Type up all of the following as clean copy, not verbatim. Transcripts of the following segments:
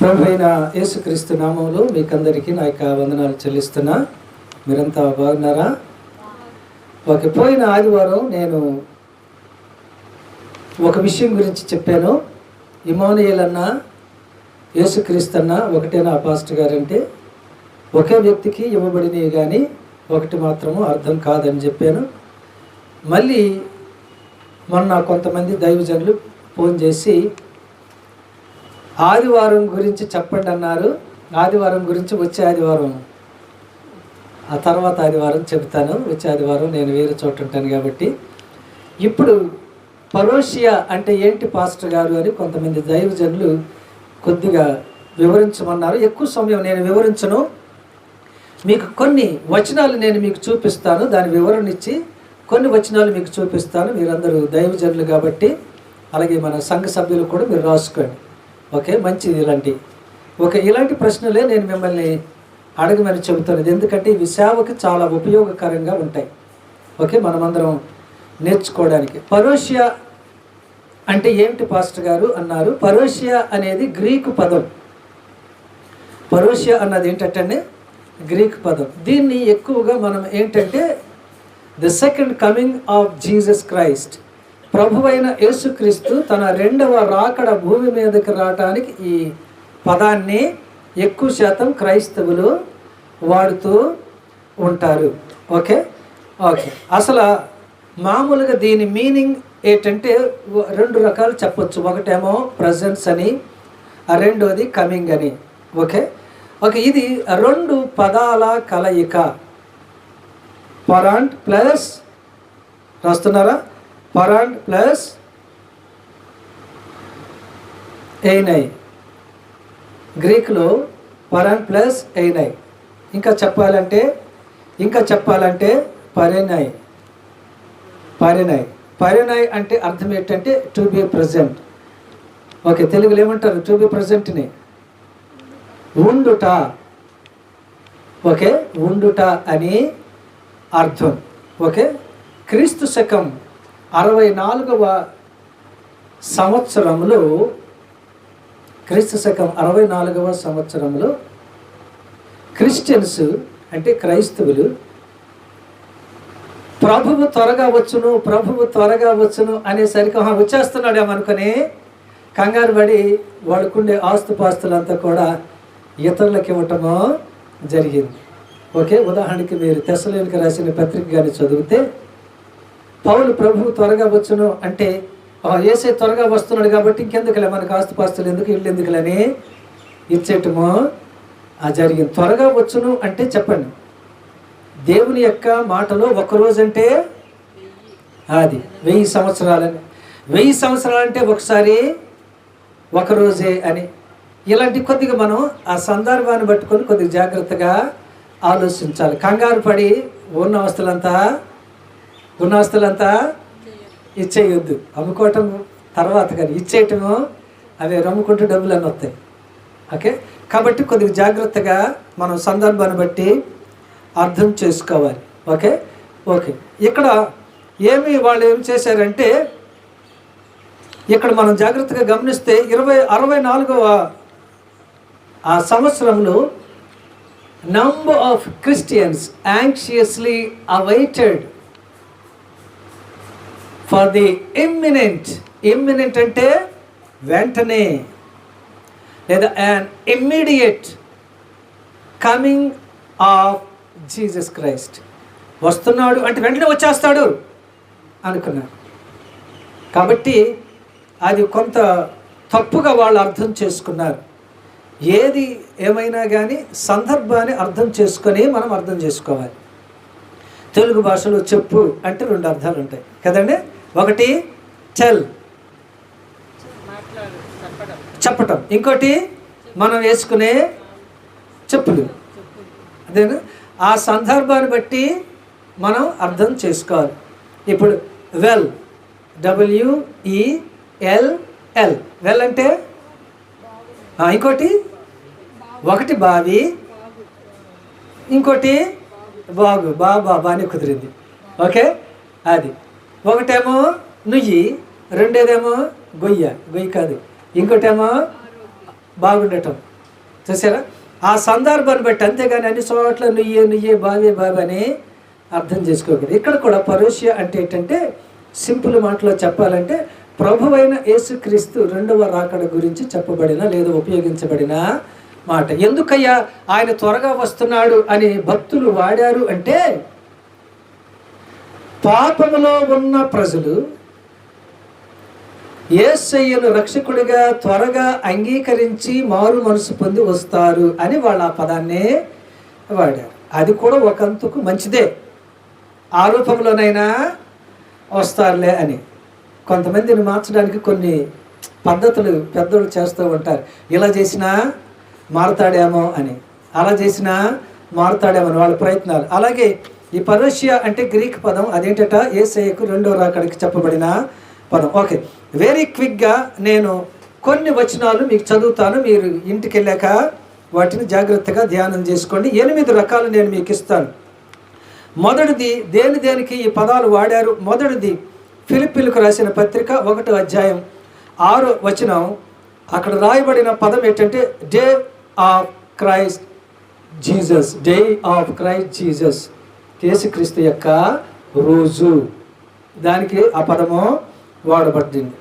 ప్రభు అయిన యేసుక్రీస్తు నామంలో మీకందరికీ నా యొక్క వందనాలు చెల్లిస్తున్నా. మీరంతా బాగున్నారా? పోయిన ఆదివారం నేను ఒక విషయం గురించి చెప్పాను. ఇమానుయేల్ అన్న యేసుక్రీస్తు అన్న ఒకటేనా పాస్టర్ గారంటే ఒకే వ్యక్తికి ఇవ్వబడినవి కానీ ఒకటి మాత్రము అర్థం కాదని చెప్పాను. మళ్ళీ మొన్న కొంతమంది దైవజనులు ఫోన్ చేసి ఆదివారం గురించి చెప్పండి అన్నారు. ఆదివారం గురించి వచ్చే ఆదివారం, ఆ తర్వాత ఆదివారం చెబుతాను. వచ్చే ఆదివారం నేను వేరే చోట ఉంటాను కాబట్టి. ఇప్పుడు పరోషియా అంటే ఏంటి పాస్టర్ గారు అని కొంతమంది దైవజనులు కొద్దిగా వివరించమన్నారు. ఎక్కువ సమయం నేను వివరించను, మీకు కొన్ని వచనాలు నేను మీకు చూపిస్తాను. దాని వివరణ ఇచ్చి కొన్ని వచనాలు మీకు చూపిస్తాను. మీరందరూ దైవజనులు కాబట్టి, అలాగే మన సంఘ సభ్యులు కూడా మీరు రాసుకోండి. ఓకే, మంచిది. ఇలాంటి ప్రశ్నలే నేను మిమ్మల్ని అడగమని చెబుతున్నది. ఎందుకంటే ఇవి సేవకు చాలా ఉపయోగకరంగా ఉంటాయి. ఓకే, మనమందరం నేర్చుకోవడానికి. పరోషియా అంటే ఏమిటి పాస్టర్ గారు అన్నారు. పరోషియా అనేది గ్రీకు పదం. పరోషియా అన్నది ఏంటంటే గ్రీక్ పదం. దీన్ని ఎక్కువగా మనం ఏంటంటే the second coming of Jesus Christ, ప్రభువైన యేసుక్రీస్తు తన రెండవ రాకడ భూమి మీదకి రావడానికి ఈ పదాన్ని ఎక్కువ శాతం క్రైస్తవులు వాడుతూ ఉంటారు. ఓకే, అసలు మామూలుగా దీని మీనింగ్ ఏంటంటే రెండు రకాలు చెప్పొచ్చు. ఒకటేమో ప్రజెన్స్ అని, రెండోది కమింగ్ అని. ఓకే, ఇది రెండు పదాల కలయిక. పరాంట్ ప్లస్, రాస్తున్నారా? పరాంట్ ప్లస్ ఎయినై, గ్రీకులో పరాంట్ ప్లస్ ఎయినై. ఇంకా చెప్పాలంటే పరెనై. అంటే అర్థం ఏంటంటే టు బి ప్రజెంట్. ఓకే, తెలుగులో ఏమంటారు? టు బి ప్రజెంట్ని ఉండుట. ఓకే, ఉండుట అని అర్థం. ఓకే, క్రీస్తు శకం 64వ సంవత్సరంలో క్రిస్టియన్స్ అంటే క్రైస్తవులు ప్రభువు త్వరగా వచ్చును అనేసరికి వచ్చేస్తున్నాడేమనుకొని కంగారు పడి వాడుకుండే ఆస్తుపాస్తులంతా కూడా ఇతరులకు ఇవ్వటమో జరిగింది. ఓకే, ఉదాహరణకి మీరు తెస్సలోనికీ రాసిన పత్రిక కానీ చదివితే పౌలు ప్రభువు త్వరగా వచ్చును అంటే యేసే త్వరగా వస్తున్నాడు కాబట్టి ఇంకెందుకులే మనకు ఆస్తుపాస్తులు ఎందుకు, ఇల్లు ఎందుకులని ఇచ్చేయటమో జరిగింది. త్వరగా వచ్చును అంటే చెప్పండి, దేవుని యొక్క మాటలో ఒక్కరోజు అంటే అది 1000 సంవత్సరాలని. 1000 సంవత్సరాలంటే ఒకసారి ఒకరోజే అని. ఇలాంటి కొద్దిగా మనం ఆ సందర్భాన్ని పట్టుకొని కొద్దిగా జాగ్రత్తగా ఆలోచించాలి. కంగారు పడి ఉన్న ఆస్తులంతా ఇచ్చేయొద్దు. అమ్ముకోవటం తర్వాత కానీ ఇచ్చేయటము అవి రమ్ముకుంటూ డబ్బులు అన్నీ వస్తాయి. ఓకే, కాబట్టి కొద్దిగా జాగ్రత్తగా మనం సందర్భాన్ని బట్టి అర్థం చేసుకోవాలి. ఓకే, ఇక్కడ వాళ్ళు ఏమి చేశారంటే, ఇక్కడ మనం జాగ్రత్తగా గమనిస్తే 64వ ఆ సంవత్సరంలో number of Christians anxiously awaited for the imminent అంటే వెంటనే లేదా an immediate coming of Jesus Christ. వస్తున్నాడు అంటే వెంటనే వచ్చేస్తాడు అనుకున్నారు. కాబట్టి అది కొంత తప్పుగా వాళ్ళు అర్థం చేసుకున్నారు. ఏది ఏమైనా కానీ సందర్భాన్ని అర్థం చేసుకొని మనం అర్థం చేసుకోవాలి. తెలుగు భాషలో చెప్పు అంటే 2 అర్థాలు ఉంటాయి కదండి. ఒకటి టెల్, చెప్పటం. ఇంకోటి మనం వేసుకునే చెప్పులు. అదేనా? ఆ సందర్భాన్ని బట్టి మనం అర్థం చేసుకోవాలి. ఇప్పుడు వెల్, WELL, వెల్ అంటే ఇంకోటి ఒకటి బావి, ఇంకోటి బాగు. బాగానే కుదిరింది. ఓకే, అది ఒకటేమో నుయ్యి, రెండేదేమో గొయ్య కాదు, ఇంకోటేమో బాగుండటం. చూసారా? ఆ సందర్భాన్ని బట్టి, అంతేగాని అన్ని చోట్ల నుయ్యే బావే అని అర్థం చేసుకోకూడదు. ఇక్కడ కూడా పరోషియా అంటే ఏంటంటే, సింపుల్ మాటలో చెప్పాలంటే ప్రభువైన యేసుక్రీస్తు రెండవ రాకడ గురించి చెప్పబడిన లేదా ఉపయోగించబడిన మాట. ఎందుకయ్యా ఆయన త్వరగా వస్తున్నాడు అని భక్తులు వాడారు అంటే, పాపములో ఉన్న ప్రజలు యేసయ్యను రక్షకుడిగా త్వరగా అంగీకరించి మారు మనసు పొంది వస్తారు అని వాళ్ళు ఆ పదాన్నే వాడారు. అది కూడా ఒకందుకు మంచిదే, ఆ రూపంలోనైనా వస్తారులే అని. కొంతమందిని మార్చడానికి కొన్ని పద్ధతులు పెద్దోళ్ళు చేస్తూ ఉంటారు. ఇలా చేసినా మారుతాడేమో అని, అలా చేసినా మారుతాడేమో అని వాళ్ళ ప్రయత్నాలు. అలాగే ఈ పరోషియా అంటే గ్రీక్ పదం, అదేంటట యేసయ్యకు రెండో రాకడికి చెప్పబడిన పదం. ఓకే, వెరీ క్విక్గా నేను కొన్ని వచనాలు మీకు చదువుతాను, మీరు ఇంటికి వెళ్ళాక వాటిని జాగ్రత్తగా ధ్యానం చేసుకోండి. 8 రకాలు నేను మీకు ఇస్తాను. మొదటిది దేనికి ఈ పదాలు వాడారు. మొదటిది ఫిలిప్పీలకు రాసిన పత్రిక 1వ అధ్యాయం 6వ వచనం. అక్కడ రాయబడిన పదం ఏంటంటే day of Christ Jesus. Day of Christ Jesus, యేసుక్రీస్తు యొక్క రోజు, దానికి ఆ పదము వాడబడింది.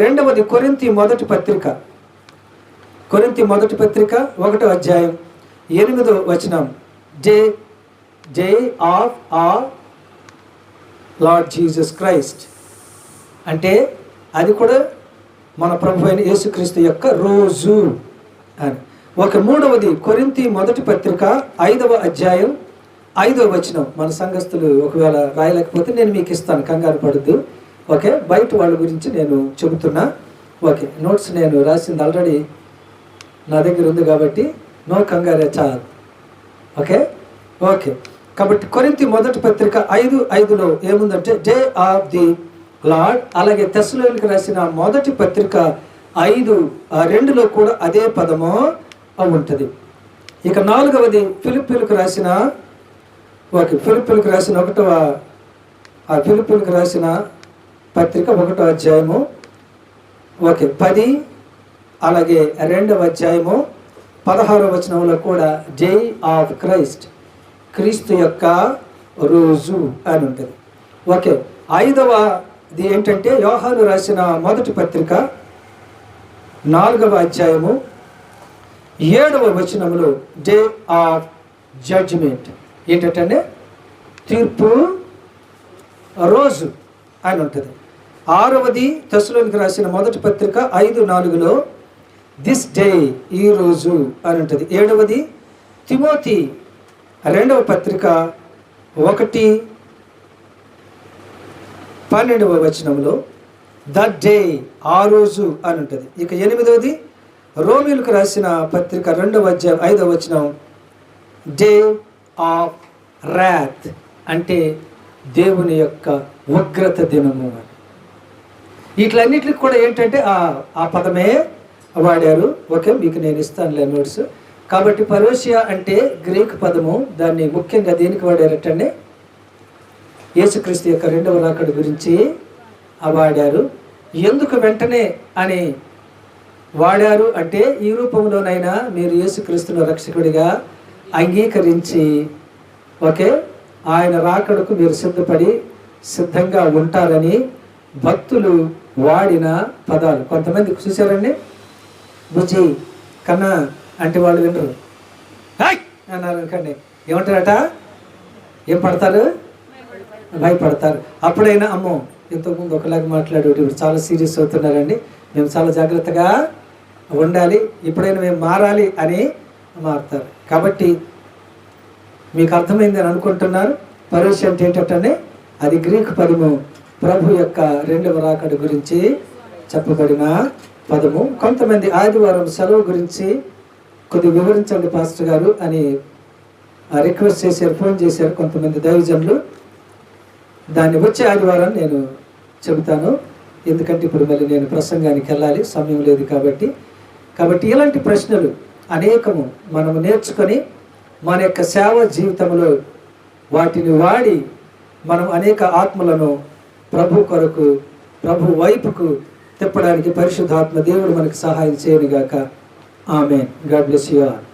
రెండవది కొరింథీ మొదటి పత్రిక 1వ అధ్యాయం 8వ వచనం. Day of our Lord Jesus Christ అంటే అది కూడా మన ప్రభు అయిన యేసుక్రీస్తు యొక్క రోజు అని. మూడవది కొరింథీ మొదటి పత్రిక 5వ అధ్యాయం 5వ వచనం. మన సంఘస్థులు ఒకవేళ రాయలేకపోతే నేను మీకు ఇస్తాను, కంగారు పడద్దు. ఓకే, బయట వాళ్ళ గురించి నేను చెబుతున్నా. ఓకే, నోట్స్ నేను రాసింది ఆల్రెడీ నా దగ్గర ఉంది కాబట్టి నో కంగారే చాలు. ఓకే కాబట్టి కొరింథీ మొదటి పత్రిక 5:5లో ఏముందంటే డే ఆఫ్ ది లార్డ్. అలాగే తెస్సలోనికీయులకు రాసిన మొదటి పత్రిక 5:2లో కూడా అదే పదము ఉంటుంది. ఇక 4వది ఫిలిప్పీలకు రాసిన ఫిలిప్పీలకు రాసిన పత్రిక 1వ అధ్యాయము 10, అలాగే 2వ అధ్యాయము 16వ వచనంలో కూడా డే ఆఫ్ క్రైస్ట్, క్రీస్తు యొక్క రోజు అని ఉంటుంది. ఓకే, 5వది ఏంటంటే యోహాను రాసిన మొదటి పత్రిక 4వ అధ్యాయము 7వ వచనంలో డే ఆఫ్ జడ్జిమెంట్, ఏంటంటే తీర్పు రోజు అని ఉంటుంది. 6వది తెస్సలోనికీయులకు రాసిన మొదటి పత్రిక 5:4లో దిస్ డే, ఈ రోజు అని ఉంటుంది. 7వది తిమోతి 2వ పత్రిక 1:12వ వచనంలో దట్ డే, ఆ రోజు అని ఉంటుంది. ఇక 8వది రోమీయులకు రాసిన పత్రిక 2వ అధ్యాయం 5వ వచనం డే ఆఫ్ రాత్ అంటే దేవుని యొక్క ఉగ్రత దినము అని. వీటిలన్నిటికి కూడా ఏంటంటే ఆ పదమే వాడారు. ఓకే, మీకు నేను ఇస్తానులే నోట్స్. కాబట్టి పరోషియా అంటే గ్రీక్ పదము, దాన్ని ముఖ్యంగా దేనికి వాడారటండి, యేసుక్రీస్తు యొక్క రెండవ రాకడ గురించి వాడారు. ఎందుకు వెంటనే అని వాడారు అంటే, ఈ రూపంలోనైనా మీరు యేసుక్రీస్తును రక్షకుడిగా అంగీకరించి ఓకే ఆయన రాకడకు మీరు సిద్ధంగా ఉంటారని భక్తులు వాడిన పదాలు. కొంతమంది చూసారండి, బుజ్జి కన్నా అంటే వాళ్ళు వినరు, అన్నారు అనుకోండి, ఏమంటారట, ఏం పడతారు, భయపడతారు. అప్పుడైనా అమ్మో ఇంతకుముందు ఒకలాగా మాట్లాడు, ఇప్పుడు చాలా సీరియస్ అవుతున్నారండి, మేము చాలా జాగ్రత్తగా ఉండాలి, ఇప్పుడైనా మేము మారాలి అని మారుతారు. కాబట్టి మీకు అర్థమైంది అని అనుకుంటున్నారు. పరోషి అంటే ఏంటంటే అది గ్రీక్ పదము, ప్రభు యొక్క రెండవ రాకడ గురించి చెప్పబడిన పదము. కొంతమంది ఆదివారం సెలవు గురించి కొద్దిగా వివరించండి పాస్టర్ గారు అని రిక్వెస్ట్ చేశారు, ఫోన్ చేశారు కొంతమంది దైవజనులు. దాన్ని వచ్చే ఆదివారం నేను చెబుతాను, ఎందుకంటే ఇప్పుడు మళ్ళీ నేను ప్రసంగానికి వెళ్ళాలి, సమయం లేదు కాబట్టి. ఇలాంటి ప్రశ్నలు అనేకము మనము నేర్చుకొని మన యొక్క సేవ జీవితంలో వాటిని వాడి మనం అనేక ఆత్మలను ప్రభు కొరకు, ప్రభు వైపుకు తిప్పడానికి పరిశుద్ధాత్మ దేవుడు మనకు సహాయం చేయనుగాక. ఆమేన్. God bless you all.